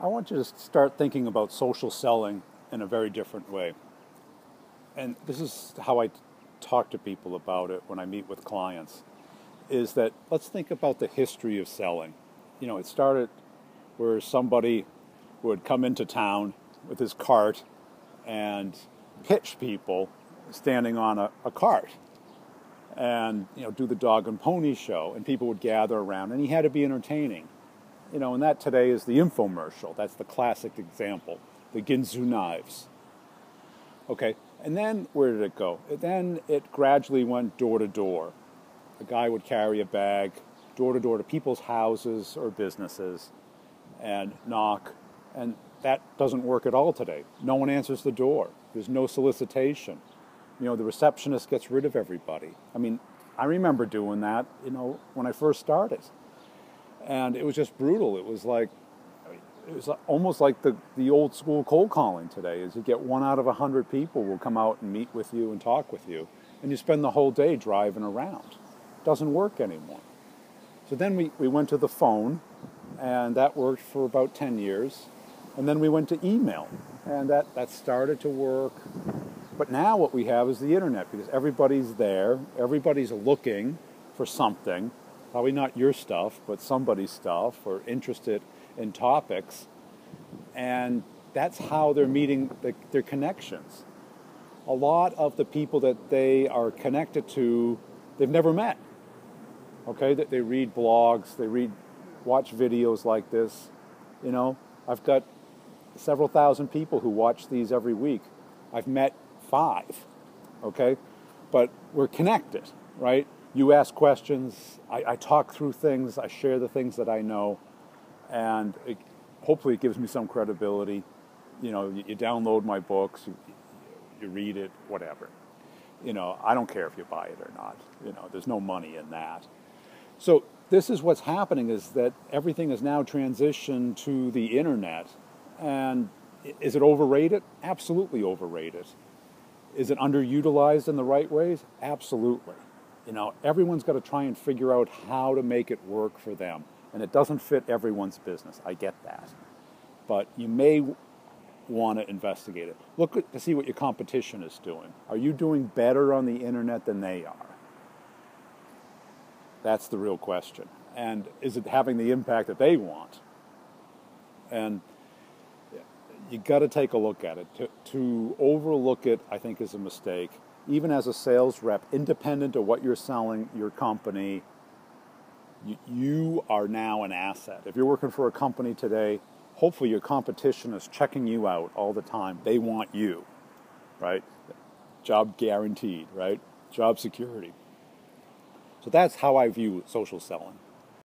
I want you to start thinking about social selling in a very different way. And this is how I talk to people about it when I meet with clients, is that let's think about the history of selling. You know, it started where somebody would come into town with his cart and pitch people standing on a cart and, you know, do the dog and pony show, and people would gather around, and he had to be entertaining. You know, and that today is the infomercial. That's the classic example, the Ginsu knives. Okay, and then where did it go? Then it gradually went door to door. A guy would carry a bag door to door to people's houses or businesses and knock, and that doesn't work at all today. No one answers the door. There's no solicitation. You know, the receptionist gets rid of everybody. I mean, I remember doing that, you know, when I first started. And it was just brutal. It was almost like the old school cold calling today, is you get 1 out of 100 people will come out and meet with you and talk with you, and you spend the whole day driving around. It doesn't work anymore. So then we went to the phone, and that worked for about 10 years. And then we went to email, and that started to work. But now what we have is the internet, because everybody's there, everybody's looking for something, probably not your stuff, but somebody's stuff, or interested in topics, and that's how they're meeting their connections. A lot of the people that they are connected to, they've never met. Okay, that they read blogs, watch videos like this. You know, I've got several thousand people who watch these every week. I've met 5, okay? But we're connected, right? You ask questions, I talk through things, I share the things that I know, and hopefully it gives me some credibility. You know, you download my books, you read it, whatever. You know, I don't care if you buy it or not. You know, there's no money in that. So this is what's happening, is that everything is now transitioned to the internet. And is it overrated? Absolutely overrated. Is it underutilized in the right ways? Absolutely. You know, everyone's got to try and figure out how to make it work for them. And it doesn't fit everyone's business. I get that. But you may want to investigate it. Look to see what your competition is doing. Are you doing better on the internet than they are? That's the real question. And is it having the impact that they want? And you got to take a look at it. To overlook it, I think, is a mistake. Even as a sales rep, independent of what you're selling, your company, you are now an asset. If you're working for a company today, hopefully your competition is checking you out all the time. They want you, right? Job guaranteed, right? Job security. So that's how I view social selling.